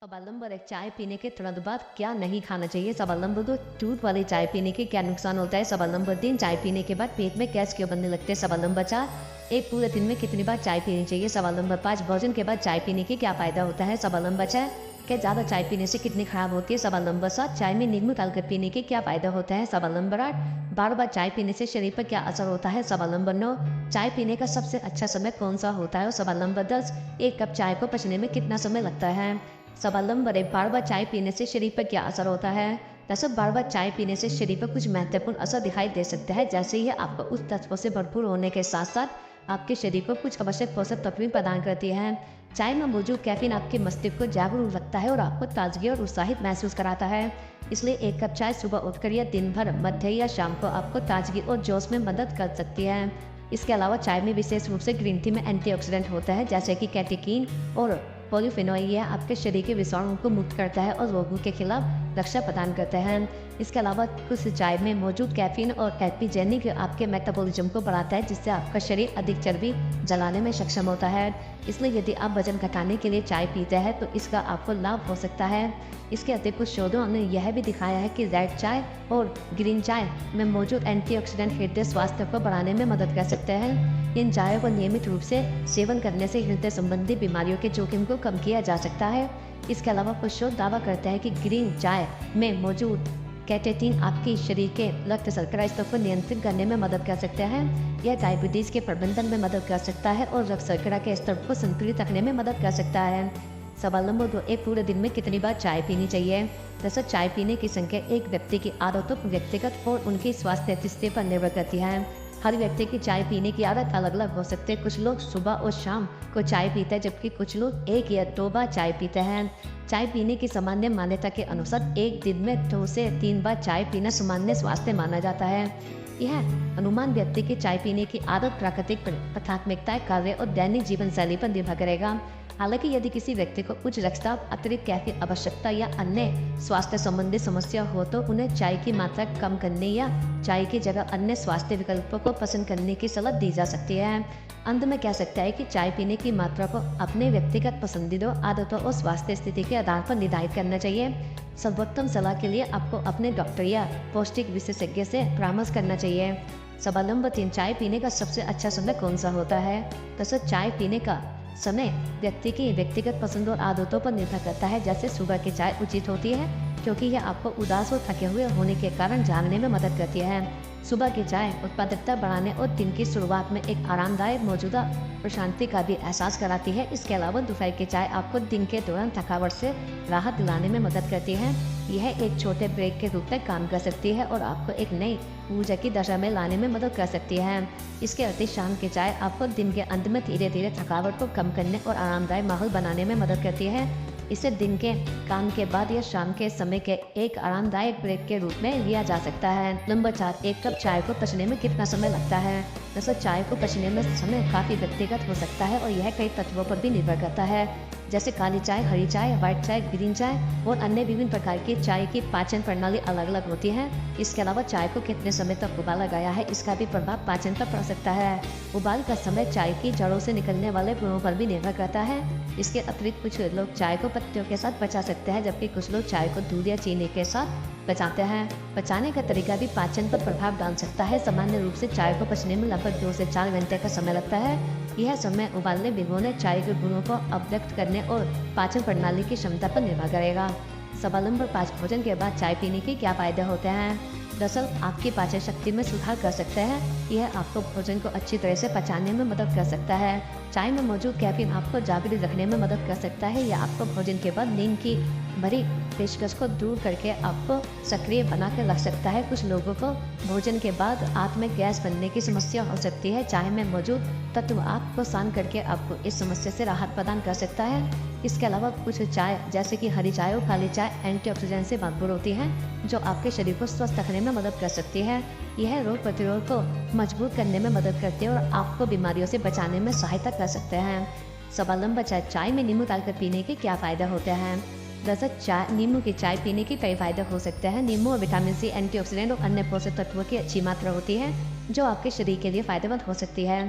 स्वावलंबन एक चाय पीने के तुरंत बाद क्या नहीं खाना चाहिए। स्वावलंबन को दूध वाली चाय पीने के क्या नुकसान होता है। स्वावलंबन दिन चाय पीने के बाद पेट में गैस क्यों बनने लगते हैं। स्वावलंबन चार एक पूरे दिन में कितनी बार चाय पीनी चाहिए। स्वावलंबन पाँच भोजन के बाद चाय पीने के क्या फायदा होता है। स्वावलंबन छह क्या ज़्यादा चाय पीने से कितनी खराब होती है। स्वावलंबन सात चाय में नींबू डालकर पीने के क्या फायदा होता है। स्वावलंबन आठ बार बार चाय पीने से शरीर पर क्या असर होता है। स्वावलंबन नौ चाय पीने का सबसे अच्छा समय कौन सा होता है। स्वावलंबन दस एक कप चाय को पचने में कितना समय लगता है। स्वावलंबन एक बार बार चाय पीने से शरीर पर क्या असर होता है। दरअसल बार बार चाय पीने से शरीर पर कुछ महत्वपूर्ण असर दिखाई दे सकता है, जैसे यह आपको उस तत्वों से भरपूर होने के साथ साथ आपके शरीर को कुछ आवश्यक पोषक तत्व भी प्रदान करती है। चाय में मौजूद कैफीन आपके मस्तिष्क को जागरूक रखता है और आपको ताजगी और उत्साहित महसूस कराता है। इसलिए एक कप चाय सुबह उठकर या दिन भर मध्य या शाम को आपको ताजगी और जोश में मदद कर सकती है। इसके अलावा चाय में विशेष रूप से ग्रीन टी में एंटीऑक्सीडेंट होता है, जैसे कि कैटेकीन और पॉलीफेनॉल। यह आपके शरीर के विषाणुओं को मुक्त करता है और रोगों के खिलाफ रक्षा प्रदान करता है। इसके अलावा कुछ चाय में मौजूद कैफीन और एपिजेनिक आपके मेटाबॉलिज्म को बढ़ाता है, जिससे आपका शरीर अधिक चर्बी जलाने में सक्षम होता है। इसलिए यदि आप वजन घटाने के लिए चाय पीते हैं तो इसका आपको लाभ हो सकता है। इसके अतिरिक्त कुछ शोधों ने यह भी दिखाया है कि रेड चाय और ग्रीन चाय में मौजूद एंटीऑक्सीडेंट हृदय स्वास्थ्य को बढ़ाने में मदद कर सकते हैं। इन चायों को नियमित रूप से सेवन करने से हृदय संबंधी बीमारियों के जोखिम को कम किया जा सकता है। इसके अलावा कुछ शोध दावा करते हैं कि ग्रीन चाय में मौजूद कैटेकीन आपके शरीर के रक्त शर्करा स्तर को नियंत्रित करने में मदद कर सकते हैं। यह डायबिटीज के प्रबंधन में मदद कर सकता है और रक्त शर्करा के स्तर को संतुलित रखने में मदद कर सकता है। स्वावलंबन को एक पूरे दिन में कितनी बार चाय पीनी चाहिए। दरअसल चाय पीने की संख्या एक व्यक्ति की आदतों, व्यक्तिगत और उनकी स्वास्थ्य स्थिति पर निर्भर करती है। हर व्यक्ति की चाय पीने की आदत अलग अलग हो सकती है। कुछ लोग सुबह और शाम को चाय पीते हैं, जबकि कुछ लोग एक या दो बार चाय पीते हैं। चाय पीने की सामान्य मान्यता के अनुसार एक दिन में 2 से 3 बार चाय पीना सामान्य स्वास्थ्य माना जाता है। यह अनुमान व्यक्ति की चाय पीने की आदत, प्राकृतिक प्राथमिकताएं, कार्य और दैनिक जीवन शैली पर निर्भर करेगा। हालांकि यदि किसी व्यक्ति को उच्च रक्तचाप, अतिरिक्त कैफीन आवश्यकता या अन्य स्वास्थ्य संबंधी समस्या हो तो उन्हें चाय की मात्रा कम करने या चाय की जगह अन्य स्वास्थ्य विकल्पों को पसंद करने की सलाह दी जा सकती है। अंत में कह सकता है कि चाय पीने की मात्रा को अपने व्यक्तिगत पसंदीदा आदतों और स्वास्थ्य स्थिति के आधार पर निर्धारित करना चाहिए। सर्वोत्तम सलाह के लिए आपको अपने डॉक्टर या पौष्टिक विशेषज्ञ से परामर्श करना चाहिए। स्वावलंबन 3 चाय पीने का सबसे अच्छा समय कौन सा होता है। तो चाय पीने का समय व्यक्ति की व्यक्तिगत पसंद और आदतों पर निर्भर करता है। जैसे सुबह की चाय उचित होती है क्योंकि यह आपको उदास और थके हुए होने के कारण जागने में मदद करती है। सुबह की चाय उत्पादकता बढ़ाने और दिन की शुरुआत में एक आरामदायक मौजूदा प्रशांति का भी एहसास कराती है। इसके अलावा दोपहर की चाय आपको दिन के दौरान थकावट से राहत दिलाने में मदद करती है। यह एक छोटे ब्रेक के रूप में काम कर सकती है और आपको एक नई ऊर्जा की दशा में लाने में मदद कर सकती है। इसके अतिरिक्त शाम की चाय आपको दिन के अंत में धीरे धीरे थकावट को कम करने और आरामदायक माहौल बनाने में मदद करती है। इसे दिन के काम के बाद या शाम के समय के एक आरामदायक ब्रेक के रूप में लिया जा सकता है। नंबर 4, एक कप चाय को पचने में कितना समय लगता है। दरअसल चाय को पचने में समय काफ़ी व्यक्तिगत हो सकता है और यह कई तत्वों पर भी निर्भर करता है, जैसे काली चाय, हरी चाय, व्हाइट चाय, ग्रीन चाय और अन्य विभिन्न प्रकार की चाय की पाचन प्रणाली अलग अलग होती है। इसके अलावा चाय को कितने समय तक उबाला गया है, इसका भी प्रभाव पाचन पर पड़ सकता है। उबाल का समय चाय की जड़ों से निकलने वाले गुणों पर भी निर्भर करता है। इसके अतिरिक्त कुछ लोग चाय को पत्तियों के साथ पचा सकते हैं, जबकि कुछ लोग चाय को दूध या चीनी के साथ पचाते हैं। पचाने का तरीका भी पाचन पर प्रभाव डाल सकता है। सामान्य रूप से चाय को पचने में लगभग 2 से 4 घंटे का समय लगता है। यह समय उबालने, भिगोने, चाय के गुणों को अभिव्यक्त करने और पाचन प्रणाली की क्षमता पर निर्भर करेगा। स्वावलंबन 5 भोजन के बाद चाय पीने के क्या फायदे होते हैं। दरअसल आपकी पाचन शक्ति में सुधार कर सकता है। यह आपको भोजन को अच्छी तरह से पचाने में मदद कर सकता है। चाय में मौजूद कैफीन आपको जागृत रखने में मदद कर सकता है। यह आपको भोजन के बाद नींद की भरी पेशकश को दूर करके आपको सक्रिय बना कर रख सकता है। कुछ लोगों को भोजन के बाद आंत में गैस बनने की समस्या हो सकती है। चाय में मौजूद तत्व आपको शांत करके आपको इस समस्या से राहत प्रदान कर सकता है। इसके अलावा कुछ चाय जैसे कि हरी चाय और काली चाय एंटीऑक्सीडेंट से भरपूर होती हैं, जो आपके शरीर को स्वस्थ रखने में मदद कर सकती है। यह रोग प्रतिरोध को मजबूत करने में मदद करती है और आपको बीमारियों से बचाने में सहायता कर सकते हैं। स्वावलंबन चाय में नींबू डालकर पीने के क्या फायदे होते हैं। दरअसल नींबू की चाय पीने के कई फायदे हो सकते हैं। नींबू और विटामिन सी, एंटीऑक्सीडेंट और अन्य पोषक तत्वों की अच्छी मात्रा होती है। जो आपके शरीर के लिए फ़ायदेमंद हो सकती है।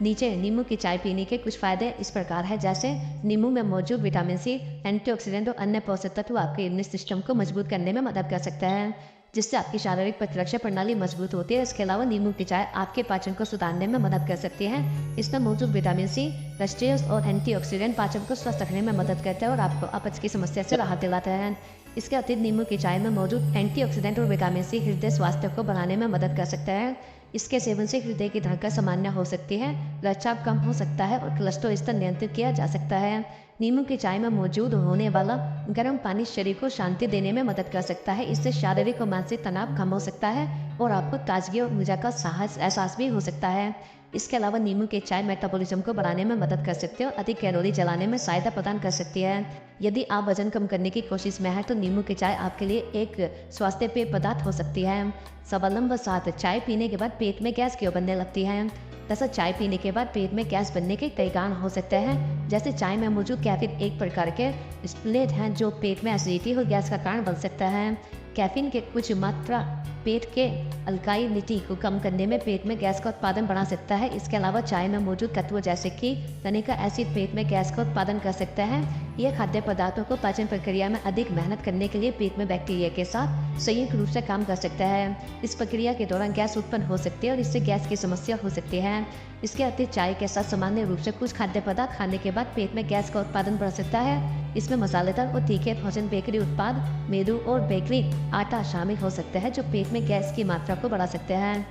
नीचे नींबू की चाय पीने के कुछ फ़ायदे इस प्रकार है, जैसे नींबू में मौजूद विटामिन सी एंटीऑक्सीडेंट और अन्य पोषक तत्व आपके इम्यून सिस्टम को मजबूत करने में मदद कर सकता है, जिससे आपकी शारीरिक प्रतिरक्षा प्रणाली मजबूत होती है। इसके अलावा नींबू की चाय आपके पाचन को सुधारने में मदद कर सकती है। इसमें मौजूद विटामिन सी गैस्ट्रियस और एंटीऑक्सीडेंट पाचन को स्वस्थ रखने में मदद करता है और आपको अपच की समस्या से राहत दिलाता है। इसके अतिरिक्त नींबू की चाय में मौजूद एंटीऑक्सीडेंट और विटामिन सी हृदय स्वास्थ्य को बढ़ाने में मदद कर सकता है। इसके सेवन से हृदय की धड़कन सामान्य हो सकती है, रक्तचाप कम हो सकता है और कोलेस्ट्रॉल स्तर नियंत्रित किया जा सकता है। नींबू की चाय में मौजूद होने वाला गर्म पानी शरीर को शांति देने में मदद कर सकता है। इससे शारीरिक और मानसिक तनाव कम हो सकता है और आपको ताजगी और ऊर्जा का एहसास भी हो सकता है। इसके अलावा नींबू की चाय मेटाबॉलिज्म को बढ़ाने में मदद कर सकती है और अधिक कैलोरी जलाने में सहायता प्रदान कर सकती है। यदि आप वजन कम करने की कोशिश में हैं तो नींबू की चाय आपके लिए एक स्वास्थ्य पेय पदार्थ हो सकती है। सवाल नंबर 7, चाय पीने के बाद पेट में गैस क्यों बनने लगती है? दरअसल चाय पीने के बाद पेट में गैस बनने के कई कारण हो सकते हैं, जैसे चाय में मौजूद कैफीन एक प्रकार के स्टिमुलेंट हैं जो पेट में एसिडिटी और गैस का कारण बन सकता है। कैफीन के कुछ मात्रा पेट के अल्काइलिटी को कम करने में पेट में गैस का उत्पादन बढ़ा सकता है। इसके अलावा चाय में मौजूद तत्व जैसे कि तनिका एसिड पेट में गैस का उत्पादन कर सकता है। यह खाद्य पदार्थों को पाचन प्रक्रिया में अधिक मेहनत करने के लिए पेट में बैक्टीरिया के साथ संयुक्त रूप से काम कर सकता है। इस प्रक्रिया के दौरान गैस उत्पन्न हो सकती है और इससे गैस की समस्या हो सकती है। इसके अतिरिक्त चाय के साथ सामान्य रूप से कुछ खाद्य पदार्थ खाने के बाद पेट में गैस का उत्पादन बढ़ सकता है। इसमें मसालेदार और तीखे भोजन, बेकरी उत्पाद, मेदू और बेकरी आटा शामिल हो सकते हैं जो पेट में गैस की मात्रा को बढ़ा सकते हैं।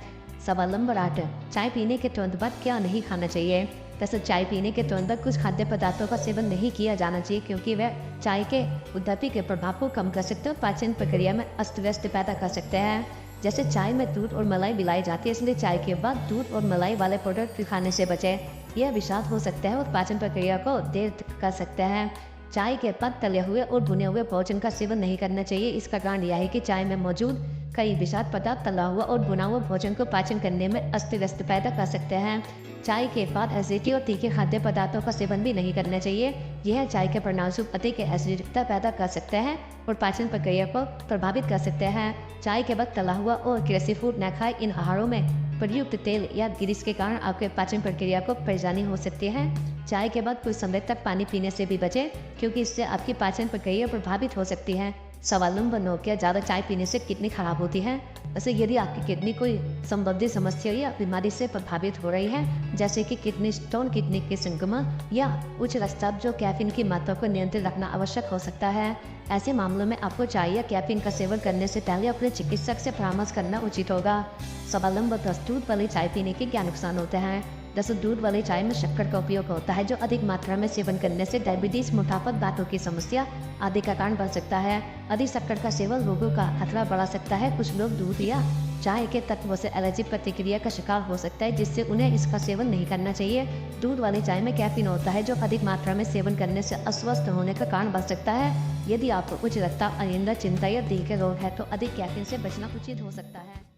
सवाल नंबर 8, चाय पीने के तुरंत बाद क्या नहीं खाना चाहिए? वैसे चाय पीने के तुरंत बाद कुछ खाद्य पदार्थों का सेवन नहीं किया जाना चाहिए क्योंकि वह चाय के उद्दीपक के प्रभाव को कम कर सकते हैं और पाचन प्रक्रिया में अस्त व्यस्त पैदा कर सकते हैं। जैसे चाय में दूध और मलाई मिलाई जाती है, इसलिए चाय के बाद दूध और मलाई वाले प्रोडक्ट खाने से बचें। यह विषाक्त हो सकता है और पाचन प्रक्रिया को देर कर सकते हैं। चाय के बाद तले हुए और भुने हुए भोजन का सेवन नहीं करना चाहिए। इसका कारण यह है कि चाय में मौजूद कई विषाक्त पदार्थ तला हुआ और भुना हुआ भोजन को पाचन करने में अस्त व्यस्त पैदा कर सकते हैं। चाय के बाद एसिडिटी और तीखे खाद्य पदार्थों का सेवन भी नहीं करना चाहिए। यह चाय के परिणामस्वरूप अधिक एसिडिकता पैदा कर सकते हैं और पाचन प्रक्रिया को प्रभावित कर सकते हैं। चाय के बाद तला हुआ और कृषि फूड न खाएं। इन आहारों में प्रयुक्त तेल या ग्रीस के कारण आपके पाचन प्रक्रिया को परेशानी हो सकती है। चाय के बाद कुछ समय तक पानी पीने से भी बचें क्योंकि इससे आपकी पाचन प्रक्रिया प्रभावित हो सकती है। सवाल नंबर 9, क्या ज़्यादा चाय पीने से किडनी खराब होती है? वैसे यदि आपकी किडनी कोई संबंधित समस्या या बीमारी से प्रभावित हो रही है, जैसे कि किडनी स्टोन, किडनी के संक्रमण या उच्च रक्तचाप, जो कैफीन की मात्रा को नियंत्रित रखना आवश्यक हो सकता है। ऐसे मामलों में आपको चाय या कैफीन का सेवन करने से पहले अपने चिकित्सक से परामर्श करना उचित होगा। सवाल नंबर 10, दूध वाली चाय पीने के क्या नुकसान होते हैं? दरअसल दूध वाली चाय में शक्कर का उपयोग होता है जो अधिक मात्रा में सेवन करने से डायबिटीज, मोटापा, दांतों की समस्या आदि का कारण बन सकता है। अधिक शक्कर का सेवन रोगों का खतरा बढ़ा सकता है। कुछ लोग दूध या चाय के तत्वों से एलर्जी प्रतिक्रिया का शिकार हो सकता है, जिससे उन्हें इसका सेवन नहीं करना चाहिए। दूध वाली चाय में कैफीन होता है जो अधिक मात्रा में सेवन करने से अस्वस्थ होने का कारण बन सकता है। यदि आपको उच्च रक्तचाप, अनिद्रा, चिंता या दिल के रोग है तो अधिक कैफीन से बचना उचित हो सकता है।